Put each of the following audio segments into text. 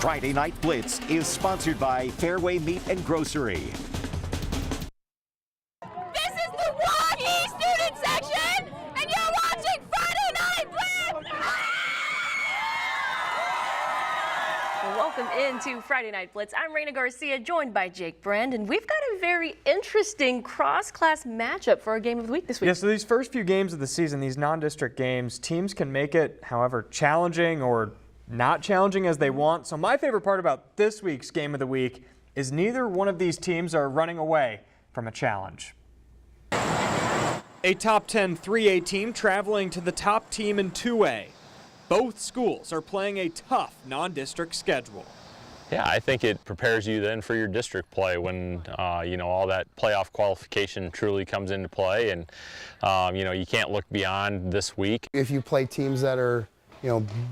Friday Night Blitz is sponsored by Fairway Meat and Grocery. This is the Waukee student section, and you're watching Friday Night Blitz! Well, welcome into Friday Night Blitz. I'm Raina Garcia, joined by Jake Brand, and we've got a very interesting cross-class matchup for our game of the week this week. Yeah, so these first few games of the season, these non-district games, teams can make it, however, challenging or not challenging as they want. So my favorite part about this week's game of the week is neither one of these teams are running away from a challenge. A top 10 3A team traveling to the top team in 2A. Both schools are playing a tough non-district schedule. Yeah, I think it prepares you then for your district play when, all that playoff qualification truly comes into play, and, you can't look beyond this week. If you play teams that are,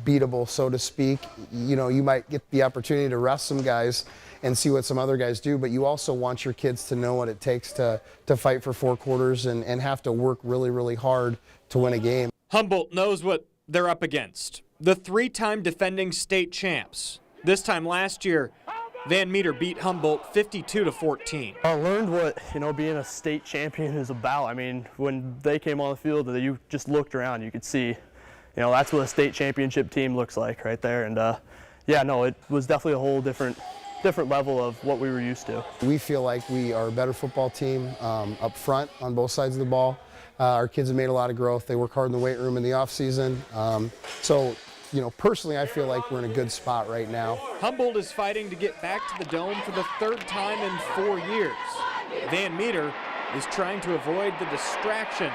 beatable, so to speak, you might get the opportunity to rest some guys and see what some other guys do, but you also want your kids to know what it takes to fight for 4 quarters and have to work really, really hard to win a game. Humboldt knows what they're up against. The 3-time defending state champs. This time last year, Van Meter beat Humboldt 52-14. I learned what, being a state champion is about. I mean, when they came on the field, you just looked around, you could see, that's what a state championship team looks like right there. And it was definitely a whole different level of what we were used to. We feel like we are a better football team up front on both sides of the ball. Our kids have made a lot of growth. They work hard in the weight room in the off season. Personally, I feel like we're in a good spot right now. Humboldt is fighting to get back to the Dome for the 3rd time in 4 years. Van Meter is trying to avoid the distraction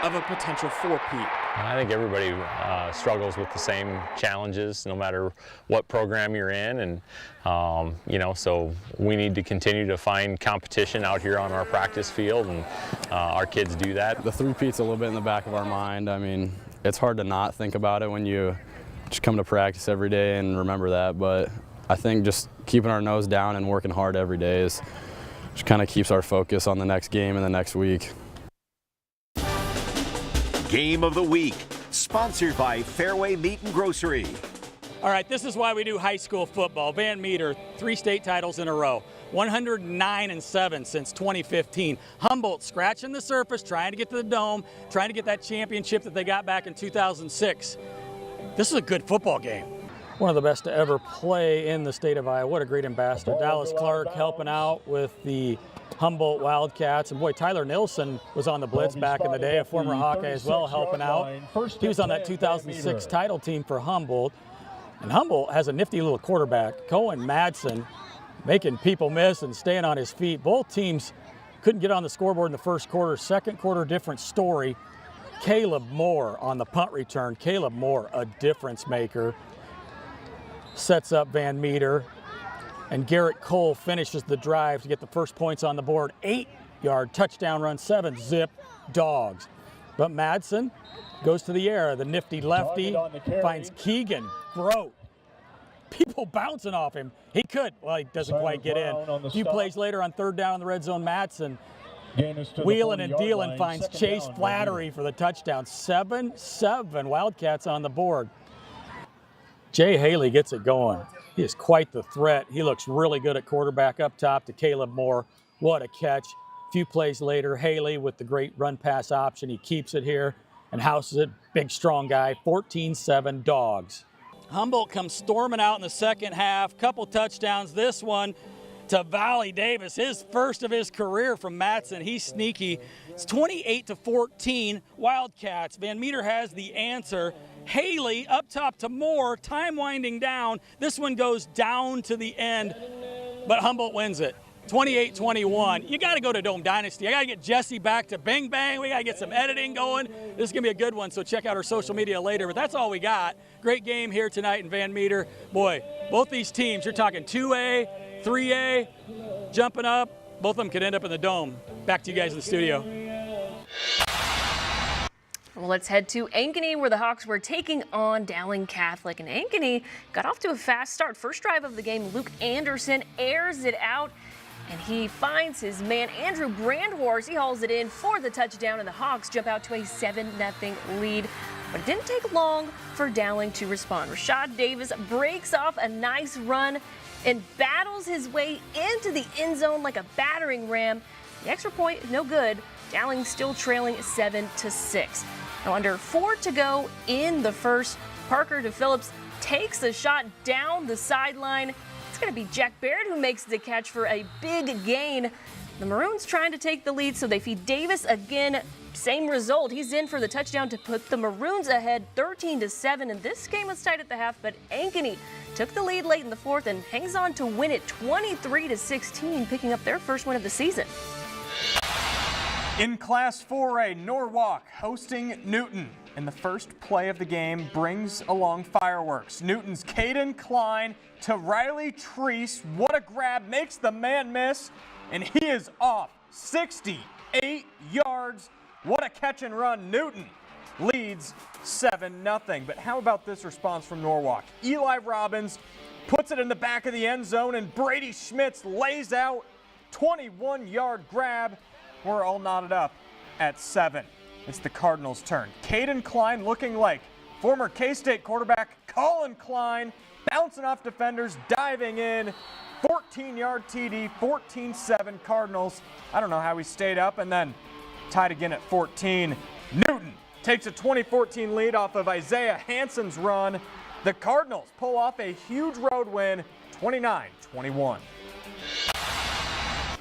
of a potential 4-peat. I think everybody struggles with the same challenges no matter what program you're in, and so we need to continue to find competition out here on our practice field, and our kids do that. The 3-peat's a little bit in the back of our mind. I mean, it's hard to not think about it when you just come to practice every day and remember that, but I think just keeping our nose down and working hard every day just kind of keeps our focus on the next game and the next week. Game of the week, sponsored by Fairway Meat and Grocery. All right, this is why we do high school football. Van Meter, 3 state titles in a row, 109-7 since 2015. Humboldt scratching the surface, trying to get to the Dome, trying to get that championship that they got back in 2006. This is a good football game. One of the best to ever play in the state of Iowa. What a great ambassador. Dallas Clark helping out with the Humboldt Wildcats. And boy, Tyler Nilsson was on the Blitz back in the day, a former Hawkeye as well, helping out. He was on that 2006 title team for Humboldt. And Humboldt has a nifty little quarterback, Cohen Madsen, making people miss and staying on his feet. Both teams couldn't get on the scoreboard in the first quarter. Second quarter, different story. Caleb Moore on the punt return. Caleb Moore, a difference maker, sets up Van Meter. And Garrett Cole finishes the drive to get the first points on the board. 8-yard touchdown run, 7-zip Dogs. But Madsen goes to the air. The nifty lefty finds Keegan Grote. People bouncing off him. He could. Well, he doesn't quite get in. A few plays later on 3rd down in the red zone, Madsen wheeling and dealing finds Chase Flattery for the touchdown. 7-7 Wildcats on the board. Jay Haley gets it going. He is quite the threat. He looks really good at quarterback up top to Caleb Moore. What a catch. A few plays later, Haley with the great run pass option. He keeps it here and houses it. Big, strong guy. 14-7 Dogs. Humboldt comes storming out in the second half. Couple touchdowns. This one to Valley Davis, his first of his career from Madsen. He's sneaky. It's 28-14 Wildcats. Van Meter has the answer. Haley up top to Moore, time winding down. This one goes down to the end, but Humboldt wins it. 28-21. You got to go to Dome Dynasty. I got to get Jesse back to Bing Bang. We got to get some editing going. This is going to be a good one, so check out our social media later. But that's all we got. Great game here tonight in Van Meter. Boy, both these teams, you're talking 2A, 3A, jumping up. Both of them could end up in the Dome. Back to you guys in the studio. Well, let's head to Ankeny, where the Hawks were taking on Dowling Catholic. And Ankeny got off to a fast start. First drive of the game, Luke Anderson airs it out, and he finds his man, Andrew Brandhorst. He hauls it in for the touchdown, and the Hawks jump out to a 7-0 lead. but it didn't take long for Dowling to respond. Rashad Davis breaks off a nice run and battles his way into the end zone like a battering ram. The extra point, no good. Dowling still trailing 7-6. Now under 4 to go in the first, Parker to Phillips takes a shot down the sideline. It's going to be Jack Baird who makes the catch for a big gain. The Maroons trying to take the lead, so they feed Davis again. Same result. He's in for the touchdown to put the Maroons ahead 13-7. And this game was tight at the half, but Ankeny took the lead late in the fourth and hangs on to win it 23-16, picking up their first win of the season. In Class 4A, Norwalk hosting Newton. And the first play of the game brings along fireworks. Newton's Caden Klein to Riley Treese. What a grab, makes the man miss, and he is off 68 yards. What a catch and run. Newton leads 7-0. But how about this response from Norwalk? Eli Robbins puts it in the back of the end zone, and Brady Schmitz lays out 21-yard grab. We're all knotted up at 7. It's the Cardinals' turn. Caden Klein looking like former K-State quarterback Colin Klein, bouncing off defenders, diving in. 14-yard TD, 14-7 Cardinals. I don't know how he stayed up, and then tied again at 14. Newton takes a 2014 lead off of Isaiah Hansen's run. The Cardinals pull off a huge road win, 29-21.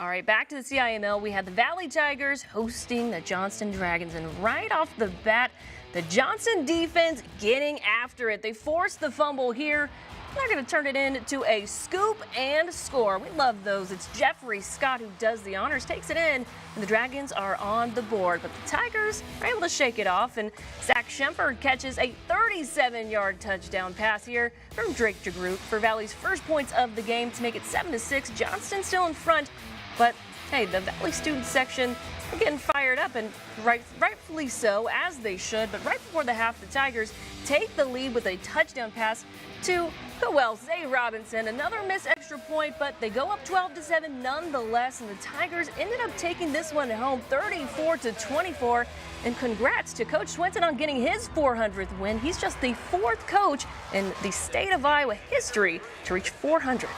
All right, back to the CIML. We had the Valley Tigers hosting the Johnston Dragons, and right off the bat, the Johnston defense getting after it. They forced the fumble here. They're going to turn it into a scoop and score. We love those. It's Jeffrey Scott who does the honors, takes it in, and the Dragons are on the board. But the Tigers are able to shake it off, and Zach Shempard catches a 37-yard touchdown pass here from Drake DeGroot for Valley's first points of the game to make it 7-6. Johnston still in front, but hey, the Valley student section are getting fired up, and rightfully so, as they should. But right before the half, the Tigers take the lead with a touchdown pass to, well, Zay Robinson. Another missed extra point, but they go up 12-7 nonetheless, and the Tigers ended up taking this one home 34-24. And congrats to Coach Swinton on getting his 400th win. He's just the 4th coach in the state of Iowa history to reach 400.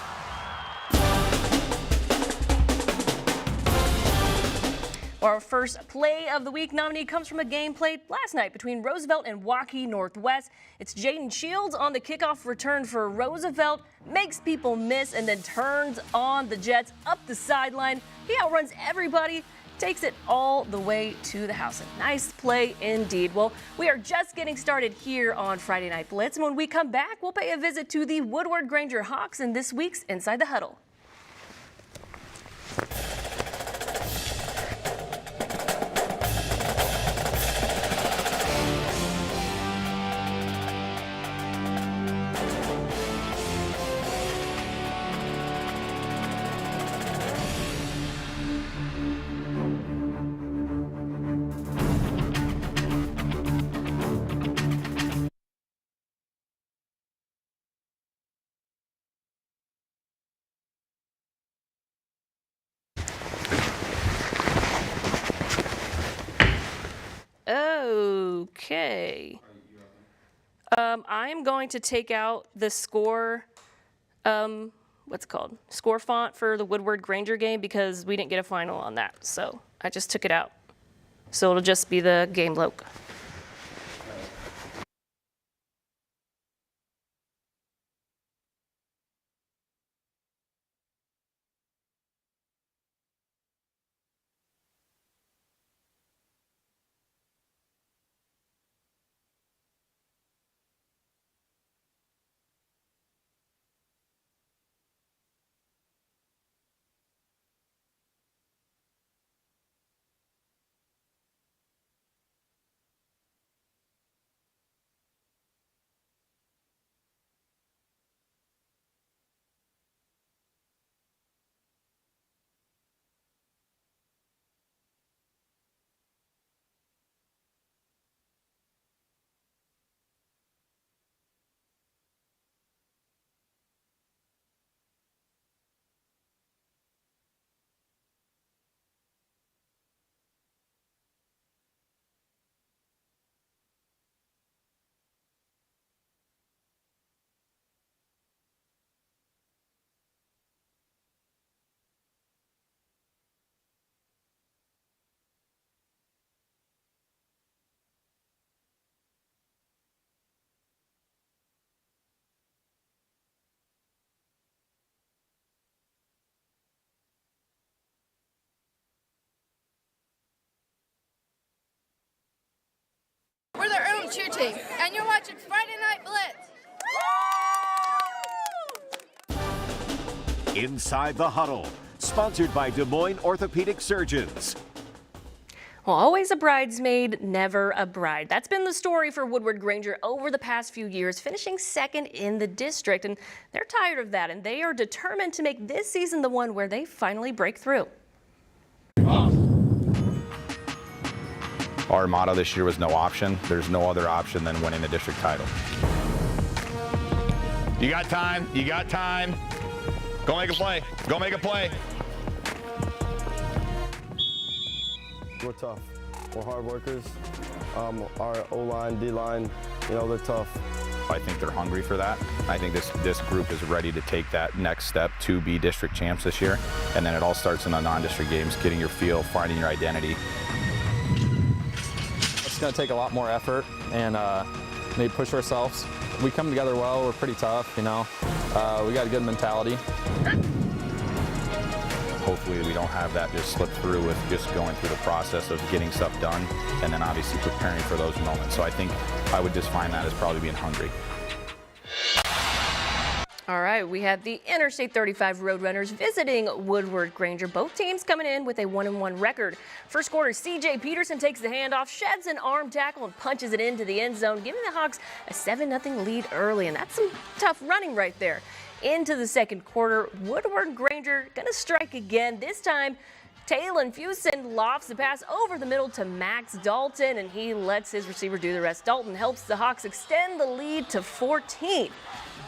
Our first play of the week nominee comes from a game played last night between Roosevelt and Waukee Northwest. It's Jaden Shields on the kickoff return for Roosevelt, makes people miss, and then turns on the Jets up the sideline. He outruns everybody, takes it all the way to the house. A nice play indeed. Well, we are just getting started here on Friday Night Blitz, and when we come back, we'll pay a visit to the Woodward Granger Hawks in this week's Inside the Huddle. Okay. I'm going to take out the score, what's it called? Score font for the Woodward Granger game because we didn't get a final on that. So I just took it out. So it'll just be the game logo. watching, and you're watching Friday Night Blitz. Inside the Huddle, sponsored by Des Moines Orthopedic Surgeons. Well, always a bridesmaid, never a bride. That's been the story for Woodward Granger over the past few years, finishing second in the district. And they're tired of that, and they are determined to make this season the one where they finally break through. Our motto this year was no option. There's no other option than winning the district title. You got time. You got time. Go make a play. Go make a play. We're tough. We're hard workers. Our O-line, D-line, they're tough. I think they're hungry for that. I think this group is ready to take that next step to be district champs this year. And then it all starts in the non-district games, getting your feel, finding your identity. It's going to take a lot more effort and maybe push ourselves. We come together well. We're pretty tough, we got a good mentality. Hopefully we don't have that just slip through with just going through the process of getting stuff done and then obviously preparing for those moments. So I think I would define that as probably being hungry. All right, we have the Interstate 35 Roadrunners visiting Woodward Granger. Both teams coming in with a 1-1 record. First quarter, C.J. Peterson takes the handoff, sheds an arm tackle, and punches it into the end zone, giving the Hawks a 7-0 lead early. And that's some tough running right there. Into the second quarter, Woodward Granger gonna strike again. This time, Taylon Fusen lofts the pass over the middle to Max Dalton, and he lets his receiver do the rest. Dalton helps the Hawks extend the lead to 14.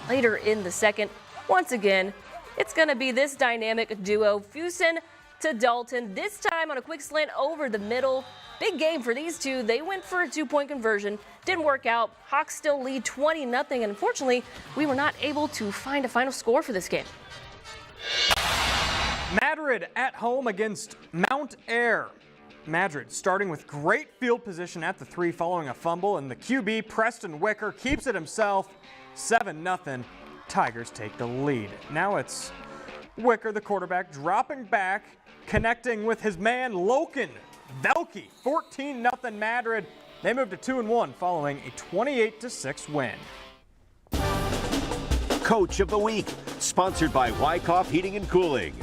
Later in the second, once again, it's gonna be this dynamic duo, Fusen to Dalton, this time on a quick slant over the middle. Big game for these two. They went for a 2-point conversion. Didn't work out. Hawks still lead 20-0, and unfortunately, we were not able to find a final score for this game. Madrid at home against Mount Air. Madrid starting with great field position at the 3 following a fumble, and the QB, Preston Wicker, keeps it himself. 7-0. Tigers take the lead. Now it's Wicker, the quarterback, dropping back, connecting with his man, Loken Velke. 14-0 Madrid. They move to 2-1 following a 28-6 win. Coach of the Week, sponsored by Wyckoff Heating and Cooling.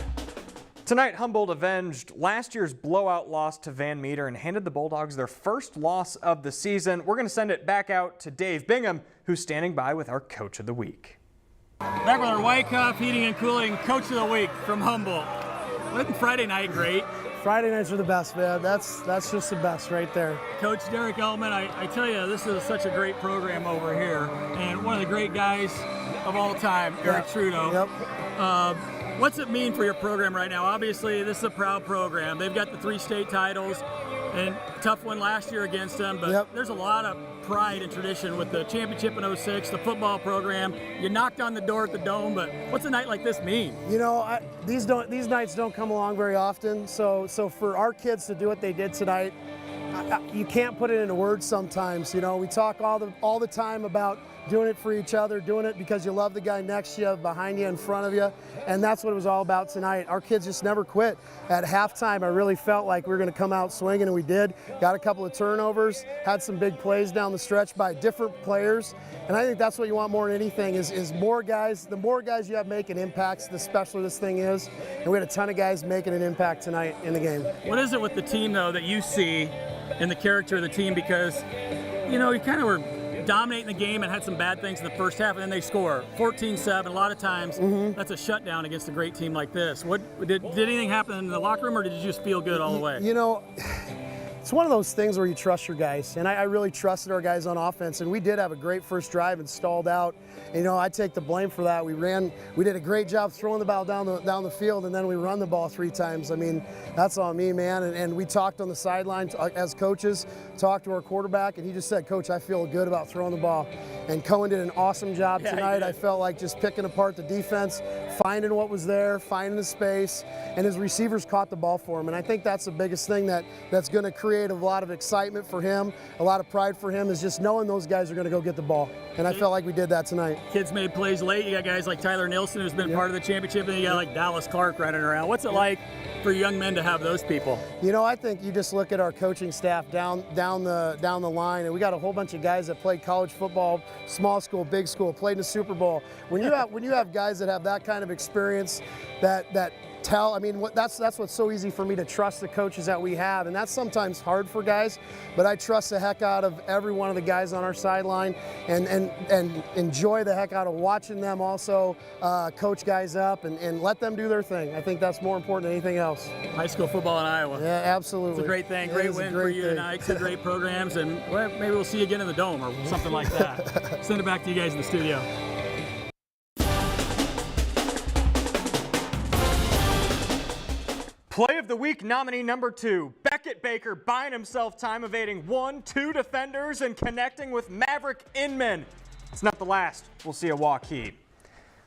Tonight, Humboldt avenged last year's blowout loss to Van Meter and handed the Bulldogs their first loss of the season. We're going to send it back out to Dave Bingham, who's standing by with our Coach of the Week. Back with our Wyckoff Heating and Cooling Coach of the Week from Humboldt. Wasn't Friday night great? Friday nights are the best, man. That's just the best right there. Coach Derek Ellman, I tell you, this is such a great program over here, and one of the great guys of all time, Eric Trudeau. Yep. What's it mean for your program right now? Obviously, this is a proud program. They've got the 3 state titles, and tough one last year against them, but there's a lot of pride and tradition with the championship in 06, the football program. You knocked on the door at the Dome, but what's a night like this mean? These nights don't come along very often, so for our kids to do what they did tonight, you can't put it into words sometimes. We talk all the time about doing it for each other, doing it because you love the guy next to you, behind you, in front of you, and that's what it was all about tonight. Our kids just never quit. At halftime, I really felt like we were going to come out swinging, and we did. Got a couple of turnovers, had some big plays down the stretch by different players, and I think that's what you want more than anything is more guys. The more guys you have making impacts, the specialer this thing is, and we had a ton of guys making an impact tonight in the game. What is it with the team, though, that you see in the character of the team? Because, you kind of were dominating the game and had some bad things in the first half, and then they score 14-7. A lot of times, that's a shutdown against a great team like this. What did anything happen in the locker room, or did you just feel good all the way? It's one of those things where you trust your guys, and I really trusted our guys on offense, and we did have a great first drive and stalled out. And, I take the blame for that. We did a great job throwing the ball down the field, and then we run the ball 3 times. I mean, that's on me, man. And we talked on the sideline as coaches, talked to our quarterback, and he just said, Coach, I feel good about throwing the ball. And Cohen did an awesome job tonight. I felt like just picking apart the defense, finding what was there, finding the space, and his receivers caught the ball for him. And I think that's the biggest thing that's going to create a lot of excitement for him, a lot of pride for him, is just knowing those guys are going to go get the ball. And I felt like we did that tonight. Kids made plays late. You got guys like Tyler Nilsson, who's been part of the championship, and you got like Dallas Clark running around. What's it like for young men to have those people? You know, I think you just look at our coaching staff down the line, and we got a whole bunch of guys that played college football, small school, big school, played in the Super Bowl. When you have guys that have that kind of experience, that tell, I mean, that's what's so easy for me to trust the coaches that we have, and that's sometimes hard for guys, but I trust the heck out of every one of the guys on our sideline, and enjoy the heck out of watching them also coach guys up and let them do their thing. I think that's more important than anything else. High school football in Iowa. Yeah, absolutely. It's a great thing. Great win for you tonight. Two great programs, and well, maybe we'll see you again in the Dome or something like that. Send it back to you guys in the studio. Play of the Week nominee number 2, Beckett Baker buying himself time, evading 1-2 defenders and connecting with Maverick Inman. It's not the last. We'll see a Waukee.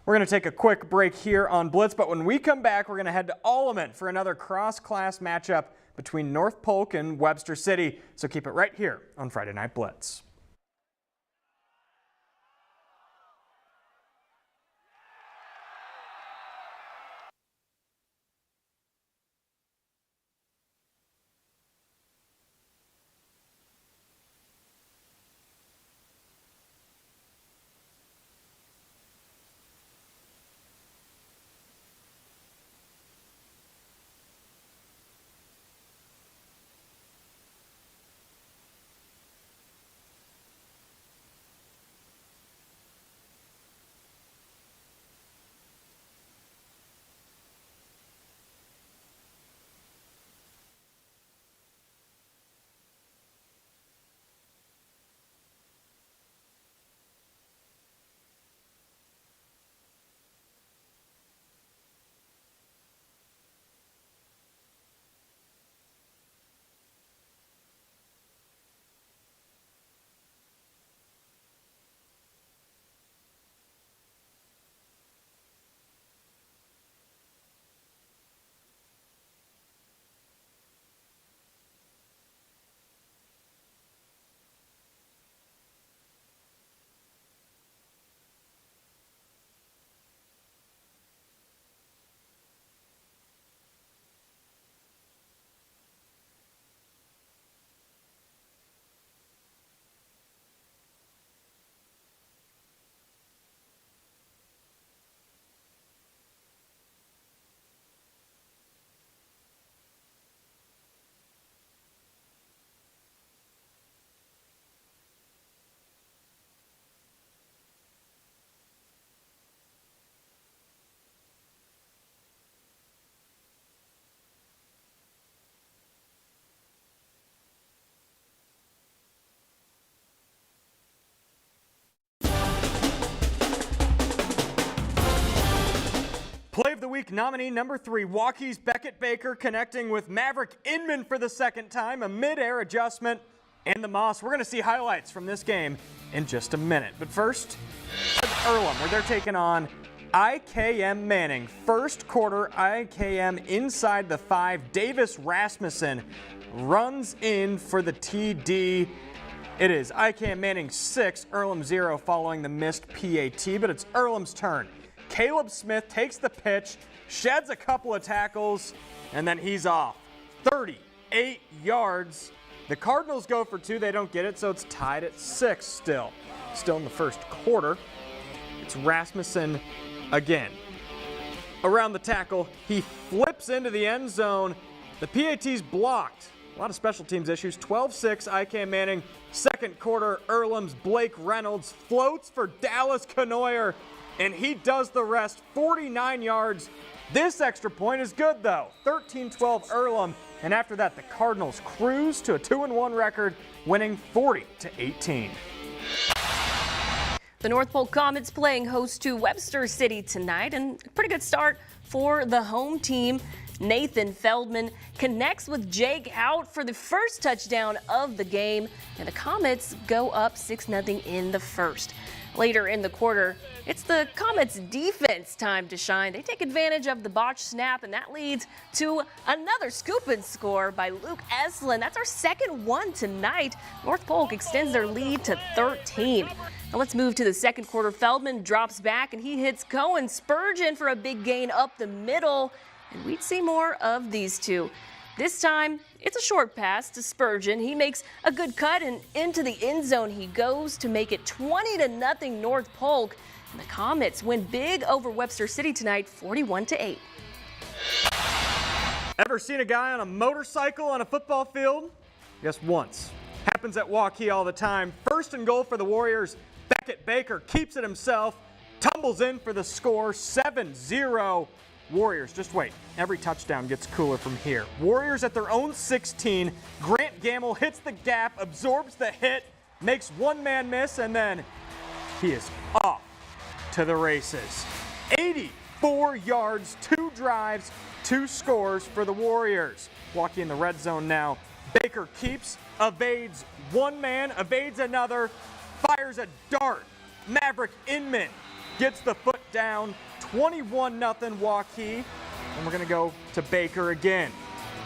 We're going to take a quick break here on Blitz, but when we come back, we're going to head to Alleman for another cross-class matchup between North Polk and Webster City. So keep it right here on Friday Night Blitz. Play of the Week nominee number 3, Waukee's Beckett Baker connecting with Maverick Inman for the second time, a mid-air adjustment, and the Moss. We're going to see highlights from this game in just a minute. But first, Earlham, where they're taking on IKM Manning. First quarter, IKM inside the 5. Davis Rasmussen runs in for the TD. It is IKM Manning 6, Earlham 0 following the missed PAT, but it's Earlham's turn. Caleb Smith takes the pitch, sheds a couple of tackles, and then he's off. 38 yards. The Cardinals go for 2. They don't get it, so it's tied at 6 still. Still in the first quarter. It's Rasmussen again. Around the tackle, he flips into the end zone. The PAT's blocked. A lot of special teams issues. 12-6, IK Manning. Second quarter, Earlham's Blake Reynolds floats for Dallas Canoyer, and he does the rest, 49 yards. This extra point is good, though. 13-12 Earlham, and after that, the Cardinals cruise to a 2-1 record, winning 40-18. The North Polk Comets playing host to Webster City tonight, and a pretty good start for the home team. Nathan Feldman connects with Jake out for the first touchdown of the game, and the Comets go up 6-0 in the first. Later in the quarter, it's the Comets' defense time to shine. They take advantage of the botched snap, and that leads to another scoop and score by Luke Eslin. That's our second one tonight. North Polk extends their lead to 13. Now let's move to the second quarter. Feldman drops back, and he hits Cohen Spurgeon for a big gain up the middle. And we'd see more of these two. This time, it's a short pass to Spurgeon. He makes a good cut, and into the end zone he goes to make it 20-0 North Polk. And the Comets win big over Webster City tonight, 41-8. Ever seen a guy on a motorcycle on a football field? Yes, once. Happens at Waukee all the time. First and goal for the Warriors. Beckett Baker keeps it himself, tumbles in for the score, 7-0. Warriors, just wait. Every touchdown gets cooler from here. Warriors at their own 16. Grant Gamble hits the gap, absorbs the hit, makes one man miss, and then he is off to the races. 84 yards, 2 drives, 2 scores for the Warriors. Waukee in the red zone now. Baker keeps, evades one man, evades another, fires a dart. Maverick Inman gets the foot down. 21-0 Waukee. And we're going to go to Baker again.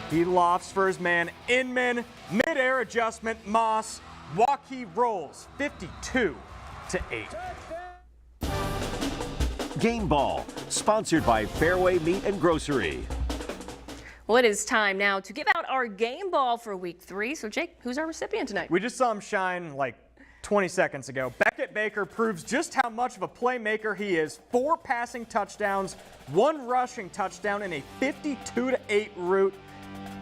He lofts for his man Inman. Mid-air adjustment. Moss. Waukee rolls 52-8. Game Ball, sponsored by Fairway Meat and Grocery. Well, it is time now to give out our game ball for week 3. So, Jake, who's our recipient tonight? We just saw him shine like 20 seconds ago. Beckett Baker proves just how much of a playmaker he is. 4 passing touchdowns, 1 rushing touchdown, and a 52-8 rout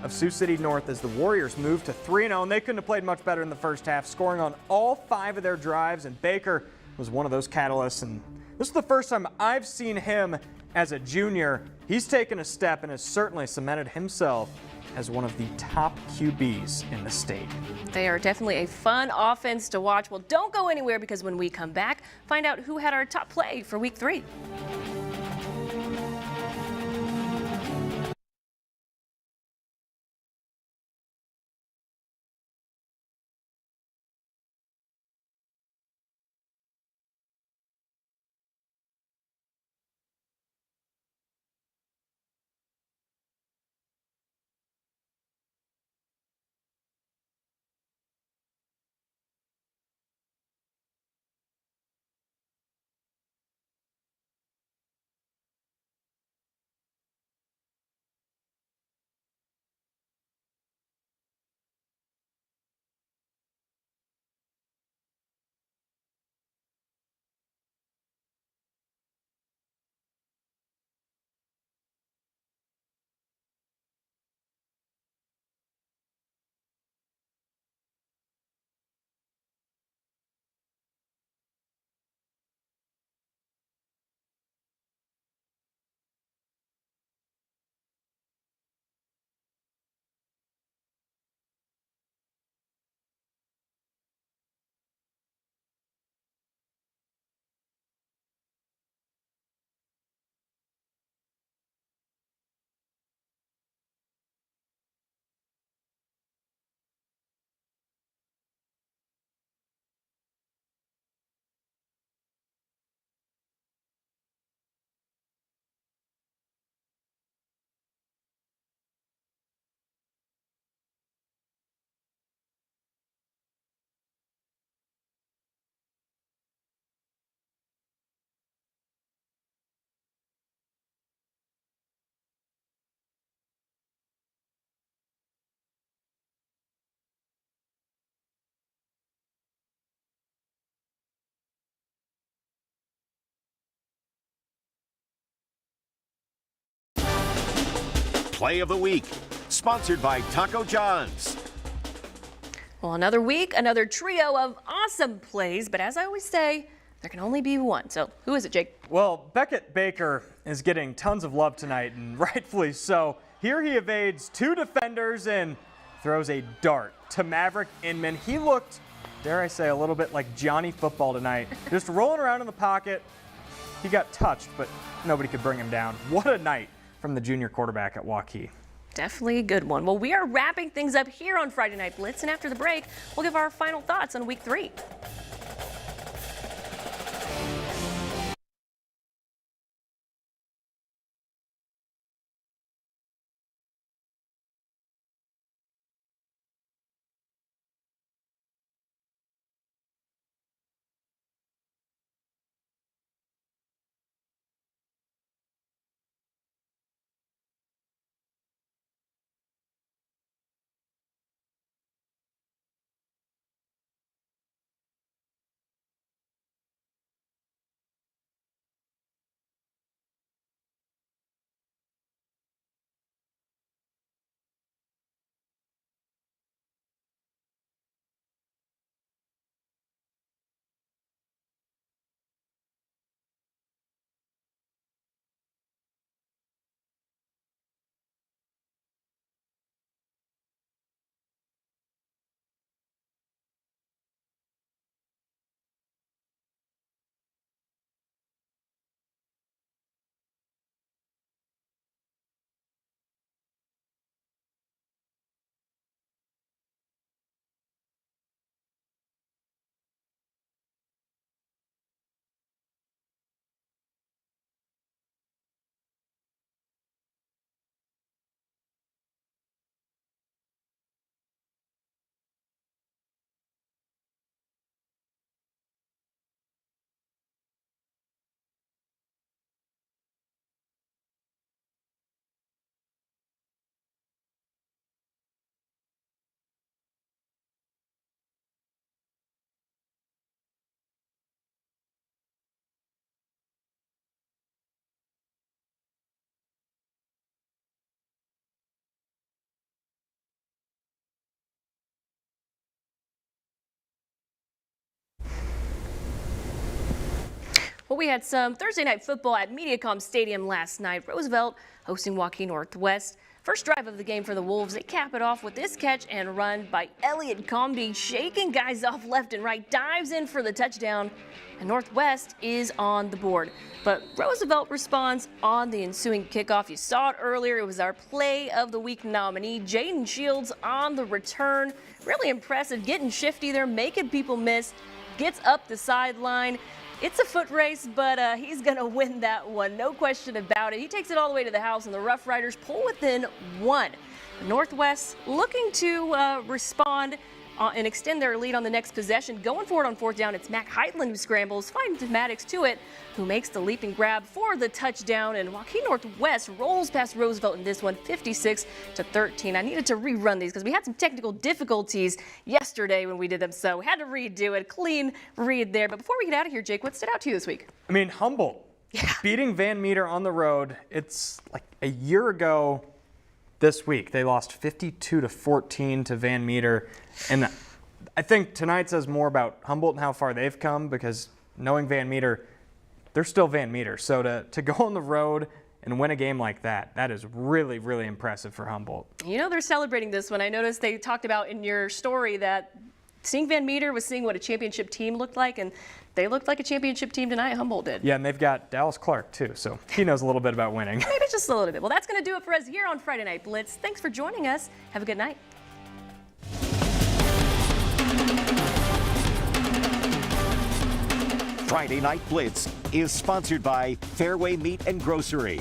of Sioux City North as the Warriors move to 3-0. And they couldn't have played much better in the first half, scoring on all 5 of their drives. And Baker was one of those catalysts. And this is the first time I've seen him as a junior. He's taken a step and has certainly cemented himself as one of the top QBs in the state. They are definitely a fun offense to watch. Well, don't go anywhere, because when we come back, find out who had our top play for week 3. Play of the Week, sponsored by Taco John's. Well, another week, another trio of awesome plays, but as I always say, there can only be one. So who is it, Jake? Well, Beckett Baker is getting tons of love tonight, and rightfully so. Here he evades 2 defenders and throws a dart to Maverick Inman. He looked, dare I say, a little bit like Johnny Football tonight. Just rolling around in the pocket. He got touched, but nobody could bring him down. What a night from the junior quarterback at Waukee. Definitely a good one. Well, we are wrapping things up here on Friday Night Blitz, and after the break, we'll give our final thoughts on week 3. Well, we had some Thursday night football at Mediacom Stadium last night. Roosevelt hosting Joaquin Northwest. First drive of the game for the Wolves. They cap it off with this catch and run by Elliott Comby, shaking guys off left and right, dives in for the touchdown, and Northwest is on the board. But Roosevelt responds on the ensuing kickoff. You saw it earlier. It was our Play of the Week nominee, Jaden Shields, on the return. Really impressive, getting shifty there, making people miss, gets up the sideline. It's a foot race, but he's going to win that one, no question about it. He takes it all the way to the house, and the Rough Riders pull within one. Northwest looking to respond and extend their lead on the next possession. Going forward on fourth down, it's Mac Heitland who scrambles, finds Maddox to it, who makes the leaping grab for the touchdown, and Joaquin Northwest rolls past Roosevelt in this one, 56-13. I needed to rerun these because we had some technical difficulties yesterday when we did them, so we had to redo it. Clean read there. But before we get out of here, Jake, what stood out to you this week? I mean, Humboldt beating Van Meter on the road. It's like a year ago this week. They lost 52-14 to Van Meter. And I think tonight says more about Humboldt and how far they've come, because knowing Van Meter, they're still Van Meter. So to go on the road and win a game like that, that is really, really impressive for Humboldt. You know, they're celebrating this one. I noticed they talked about in your story that seeing Van Meter was seeing what a championship team looked like, and they looked like a championship team tonight. Humboldt did. Yeah, and they've got Dallas Clark, too, so he knows a little bit about winning. Maybe just a little bit. Well, that's going to do it for us here on Friday Night Blitz. Thanks for joining us. Have a good night. Friday Night Blitz is sponsored by Fairway Meat and Grocery.